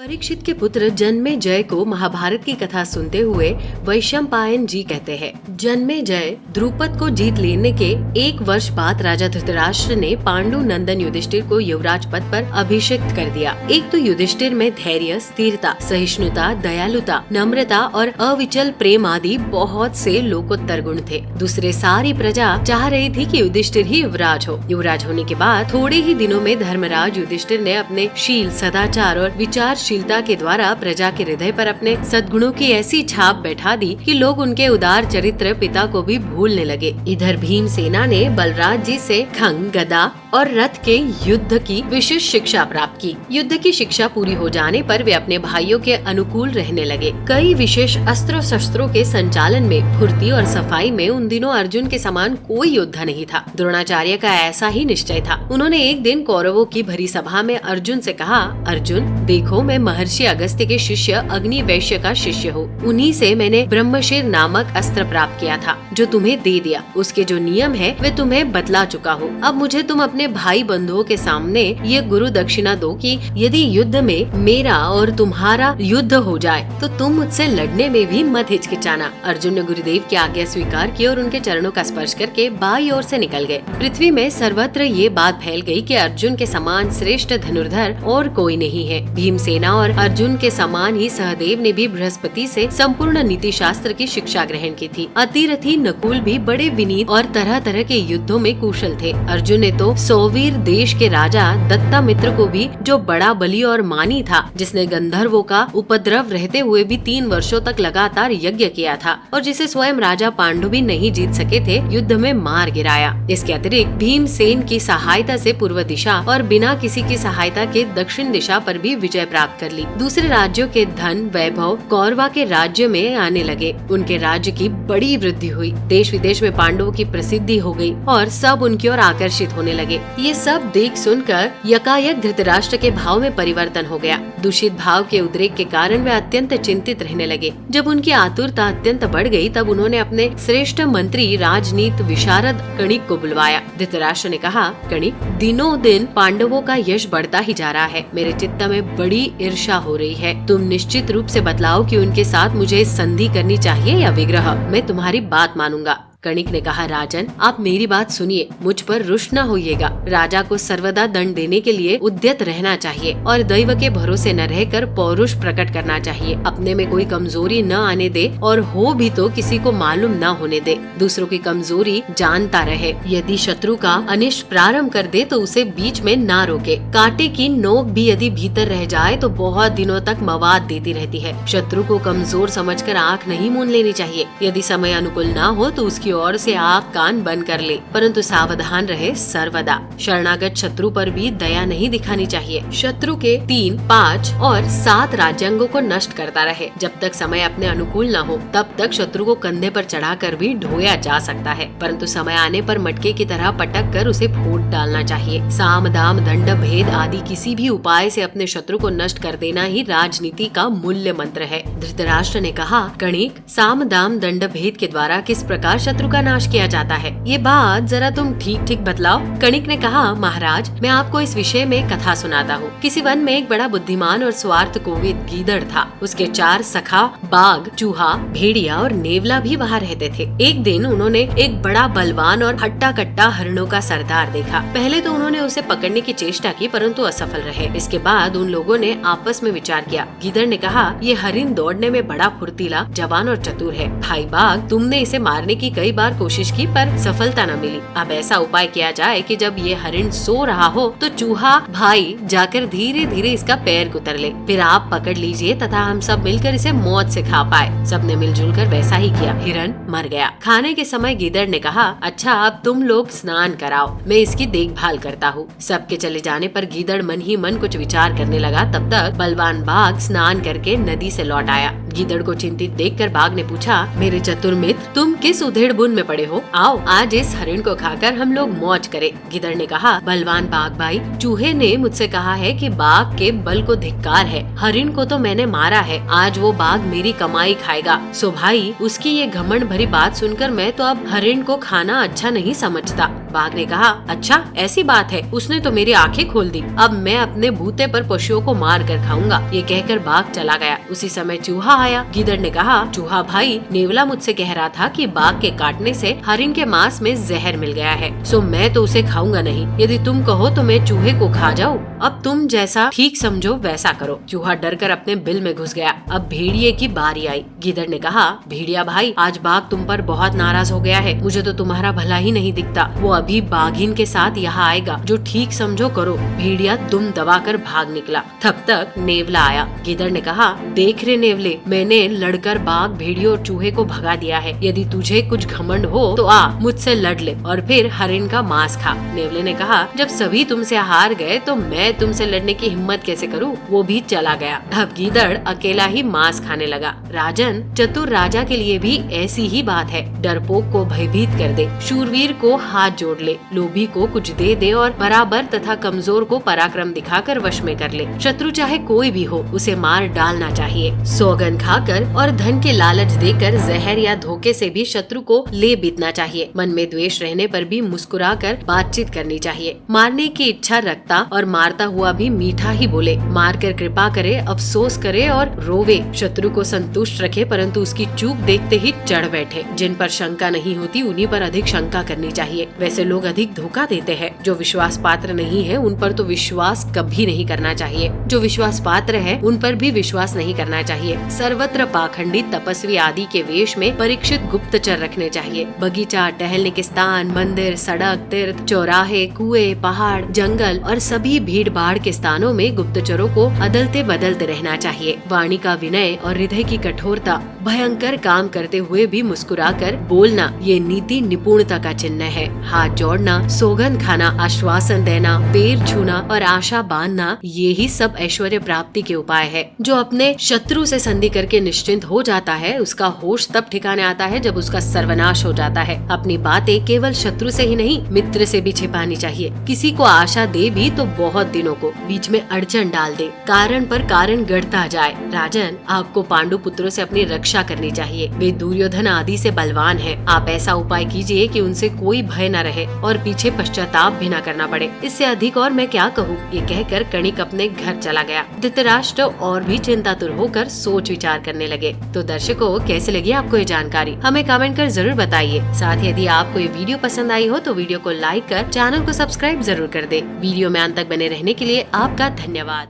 परीक्षित के पुत्र जन्मेजय को महाभारत की कथा सुनते हुए वैशंपायन जी कहते हैं, जन्मेजय द्रुपद को जीत लेने के 1 वर्ष बाद राजा धृतराष्ट्र ने पांडु नंदन युधिष्ठिर को युवराज पद पर अभिषिक्त कर दिया। एक तो युधिष्ठिर में धैर्य, स्थिरता, सहिष्णुता, दयालुता, नम्रता और अविचल प्रेम आदि बहुत से लोकोत्तर गुण थे। दूसरे सारी प्रजा चाह रही थी कि युधिष्ठिर ही युवराज हो। युवराज होने के बाद थोड़े ही दिनों में धर्मराज युधिष्ठिर ने अपने शील, सदाचार और विचारशीलता के द्वारा प्रजा के हृदय पर अपने सद्गुणों की ऐसी छाप बैठा दी कि लोग उनके उदार चरित्र पिता को भी भूलने लगे। इधर भीमसेना ने बलराज जी से खंग, गदा और रथ के युद्ध की विशेष शिक्षा प्राप्त की। युद्ध की शिक्षा पूरी हो जाने पर वे अपने भाइयों के अनुकूल रहने लगे। कई विशेष अस्त्रों शस्त्रों के संचालन में, फुर्ती और सफाई में उन दिनों अर्जुन के समान कोई योद्धा नहीं था। द्रोणाचार्य का ऐसा ही निश्चय था। उन्होंने एक दिन कौरवों की भरी सभा में अर्जुन से कहा, अर्जुन देखो, मैं महर्षि अगस्त्य के शिष्य अग्नि वैश्य का शिष्य हूँ। उन्हीं से मैंने ब्रह्मशिर नामक अस्त्र प्राप्त किया था जो तुम्हें दे दिया। उसके जो नियम है वे तुम्हें बतला चुका हूँ। अब मुझे तुम अपने भाई बंधुओं के सामने ये गुरु दक्षिणा दो कि यदि युद्ध में मेरा और तुम्हारा युद्ध हो जाए तो तुम मुझसे लड़ने में भी मत हिचकिचाना। अर्जुन ने गुरुदेव की आज्ञा स्वीकार की और उनके चरणों का स्पर्श करके बाईं ओर से निकल गए। पृथ्वी में सर्वत्र ये बात फैल गई कि अर्जुन के समान श्रेष्ठ धनुर्धर और कोई नहीं है। भीमसेना और अर्जुन के समान ही सहदेव ने भी बृहस्पति से संपूर्ण नीति शास्त्र की शिक्षा ग्रहण की थी। अतिरथी नकुल भी बड़े विनीत और तरह तरह के युद्धों में कुशल थे। अर्जुन ने तो सौवीर देश के राजा दत्तामित्र को भी, जो बड़ा बली और मानी था, जिसने गंधर्वों का उपद्रव रहते हुए भी 3 वर्षों तक लगातार यज्ञ किया था और जिसे स्वयं राजा पांडु भी नहीं जीत सके थे, युद्ध में मार गिराया। इसके अतिरिक्त भीमसेन की सहायता से पूर्व दिशा और बिना किसी की सहायता के दक्षिण दिशा पर भी विजय प्राप्त कर ली। दूसरे राज्यों के धन वैभव कौरवा के राज्य में आने लगे। उनके राज्य की बड़ी वृद्धि हुई। देश विदेश में पांडवों की प्रसिद्धि हो गई और सब उनकी ओर आकर्षित होने लगे। ये सब देख सुनकर यकायक धृतराष्ट्र के भाव में परिवर्तन हो गया। दूषित भाव के उद्रेक के कारण वे अत्यंत चिंतित रहने लगे। जब उनकी आतुरता अत्यंत बढ़ गई तब उन्होंने अपने श्रेष्ठ मंत्री राजनीत विशारद कणिक को बुलवाया। धृतराष्ट्र ने कहा, कणिक, दिनों दिन पांडवों का यश बढ़ता ही जा रहा है। मेरे चित्त में बड़ी ईर्ष्या हो रही है। तुम निश्चित रूप से बतलाओ कि उनके साथ मुझे संधि करनी चाहिए या विग्रह। मैं तुम्हारी बात मानूंगा। कणिक ने कहा, राजन, आप मेरी बात सुनिए, मुझ पर रुष्ट न होइएगा। राजा को सर्वदा दंड देने के लिए उद्यत रहना चाहिए और दैव के भरोसे न रहकर पौरुष प्रकट करना चाहिए। अपने में कोई कमजोरी न आने दे और हो भी तो किसी को मालूम न होने दे। दूसरों की कमजोरी जानता रहे। यदि शत्रु का अनिष्ट प्रारंभ कर दे तो उसे बीच में न रोके। कांटे की नोक भी यदि भीतर रह जाए तो बहुत दिनों तक मवाद देती रहती है। शत्रु को कमजोर समझकर आँख नहीं मूंद लेनी चाहिए। यदि समय अनुकूल न हो तो उसकी ओर से आँख कान बंद कर ले, परंतु सावधान रहे सर्वदा। शरणागत शत्रु पर भी दया नहीं दिखानी चाहिए। शत्रु के 3, 5 और 7 राज्यांगों को नष्ट करता रहे। जब तक समय अपने अनुकूल न हो तब तक शत्रु को कंधे पर चढ़ाकर भी ढोया जा सकता है, परंतु समय आने पर मटके की तरह पटक कर उसे फोड़ डालना चाहिए। साम, दाम, दंड, भेद आदि किसी भी उपाय से अपने शत्रु को नष्ट कर देना ही राजनीति का मूल्य मंत्र है। धृतराष्ट्र ने कहा, कणिक, साम, दाम, दंड, भेद के द्वारा किस प्रकार शत्रु का नाश किया जाता है, ये बात जरा तुम ठीक ठीक बतलाओ। कणिक ने कहा, महाराज, मैं आपको इस विषय में कथा सुनाता हूँ। किसी वन में एक बड़ा बुद्धिमान और स्वार्थ कोविद गीदड़ था। उसके 4 सखा बाघ, चूहा, भेड़िया और नेवला भी वहाँ रहते थे। एक दिन उन्होंने एक बड़ा बलवान और हट्टा कट्टा हरिणों का सरदार देखा। पहले तो उन्होंने उसे पकड़ने की चेष्टा की, परंतु असफल रहे। इसके बाद उन लोगों ने आपस में विचार किया। गीदड़ ने कहा, ये हरिण दौड़ने में बड़ा फुर्तीला, जवान और चतुर है। भाई बाघ, तुमने इसे मारने की कई बार कोशिश की पर सफलता न मिली। अब ऐसा उपाय किया जाए कि जब ये हरिण सो रहा हो तो चूहा भाई जाकर धीरे धीरे इसका पैर कुतर ले, फिर आप पकड़ लीजिए तथा हम सब मिलकर इसे मौत से खा पाए। सबने मिलजुल कर वैसा ही किया। हिरण मर गया। खाने के समय गीदड़ ने कहा, अच्छा, अब तुम लोग स्नान कराओ, मैं इसकी देखभाल करता हूँ। सबके चले जाने पर गीदड़ मन ही मन कुछ विचार करने लगा। तब तक बलवान बाघ स्नान करके नदी से लौट आया। गीदड़ को चिंतित देखकर बाघ ने पूछा, मेरे चतुर मित्र, तुम किस उधेड़ बुन में पड़े हो? आओ आज इस हरिण को खाकर हम लोग मौज करें। गिदड़ ने कहा, बलवान बाघ भाई, चूहे ने मुझसे कहा है कि बाघ के बल को धिक्कार है। हरिण को तो मैंने मारा है, आज वो बाघ मेरी कमाई खाएगा। सो भाई, उसकी ये घमंड भरी बात सुनकर मैं तो अब हरिण को खाना अच्छा नहीं समझता। बाघ ने कहा, अच्छा ऐसी बात है, उसने तो मेरी आंखें खोल दी। अब मैं अपने बूते पर पशुओं को मार कर खाऊंगा। ये कहकर बाघ चला गया। उसी समय चूहा आया। गीदड़ ने कहा, चूहा भाई, नेवला मुझसे कह रहा था कि बाघ के काटने से हरिन के मांस में जहर मिल गया है, सो मैं तो उसे खाऊंगा नहीं। यदि तुम कहो तो मैं चूहे को खा जाऊं। अब तुम जैसा ठीक समझो वैसा करो। चूहा डर कर अपने बिल में घुस गया। अब भेड़िए की बारी आई। गीदड़ ने कहा, भेड़िया भाई, आज बाघ तुम पर बहुत नाराज हो गया है। मुझे तो तुम्हारा भला ही नहीं दिखता। वो अभी बाघिन के साथ यहाँ आएगा, जो ठीक समझो करो। भेड़िया दुम दबाकर भाग निकला। तब तक नेवला आया। गीदड़ ने कहा, देख रे नेवले, मैंने लड़कर बाघ, भेड़ियों और चूहे को भगा दिया है। यदि तुझे कुछ घमंड हो तो आ, मुझसे लड़ ले और फिर हरिन का मांस खा। नेवले ने कहा, जब सभी तुमसे हार गए तो मैं तुमसे लड़ने की हिम्मत कैसे करूं? वो भी चला गया। अब गीदड़ अकेला ही मांस खाने लगा। राजन, चतुर राजा के लिए भी ऐसी ही बात है। डरपोक को भयभीत कर दे, शूरवीर को हाथ जोड़ ले, लोभी को कुछ दे दे और बराबर तथा कमजोर को पराक्रम दिखाकर वश में कर ले। शत्रु चाहे कोई भी हो, उसे मार डालना चाहिए। सौगन खाकर और धन के लालच देकर, जहर या धोखे से भी शत्रु को ले बीतना चाहिए। मन में द्वेष रहने पर भी मुस्कुराकर बातचीत करनी चाहिए। मारने की इच्छा रखता और मारता हुआ भी मीठा ही बोले। मारकर कृपा करे, अफसोस करे और रोवे। शत्रु को संतुष्ट रखे परंतु उसकी चूक देखते ही चढ़ बैठे। जिन पर शंका नहीं होती उन्हीं पर अधिक शंका करनी चाहिए। वैसे लोग अधिक धोखा देते हैं। जो विश्वास पात्र नहीं है उन पर तो विश्वास कभी नहीं करना चाहिए। जो विश्वास पात्र है उन पर भी विश्वास नहीं करना चाहिए। सर्वत्र पाखंडी तपस्वी आदि के वेश में परीक्षित गुप्तचर रखने चाहिए। बगीचा, टहलने के स्थान, मंदिर, सड़क, तीर्थ, चौराहे, कुएं, पहाड़, जंगल और सभी भीड़ भाड़ के स्थानों में गुप्तचरों को अदलते बदलते रहना चाहिए। वाणी का विनय और हृदय की कठोरता, भयंकर काम करते हुए भी मुस्कुराकर बोलना, ये नीति निपुणता का चिन्ह है। हाथ जोड़ना, सौगंध खाना, आश्वासन देना, पैर छूना और आशा बांधना, ये ही सब ऐश्वर्य प्राप्ति के उपाय है। जो अपने शत्रु से संधि करके निश्चिंत हो जाता है, उसका होश तब ठिकाने आता है जब उसका सर्वनाश हो जाता है। अपनी बातें केवल शत्रु से ही नहीं, मित्र से भी छिपानी चाहिए। किसी को आशा दे भी तो बहुत दिनों को, बीच में अड़चन डाल दे, कारण पर कारण गढ़ता जाए। राजन, आपको पांडु पुत्रों से अपनी रक्षा करनी चाहिए। वे दुर्योधन आदि से बलवान हैं। आप ऐसा उपाय कीजिए कि उनसे कोई भय न रहे और पीछे पश्चाताप भी न करना पड़े। इससे अधिक और मैं क्या कहूँ। ये कहकर कणिक अपने घर चला गया। धृतराष्ट्र और भी चिंतातुर होकर सोच विचार करने लगे। तो दर्शकों, कैसे लगी आपको ये जानकारी, हमें कमेंट कर जरूर बताइए। साथ ही यदि आपको ये वीडियो पसंद आई हो तो वीडियो को लाइक कर चैनल को सब्सक्राइब जरूर कर दे। वीडियो में अंत तक बने रहने के लिए आपका धन्यवाद।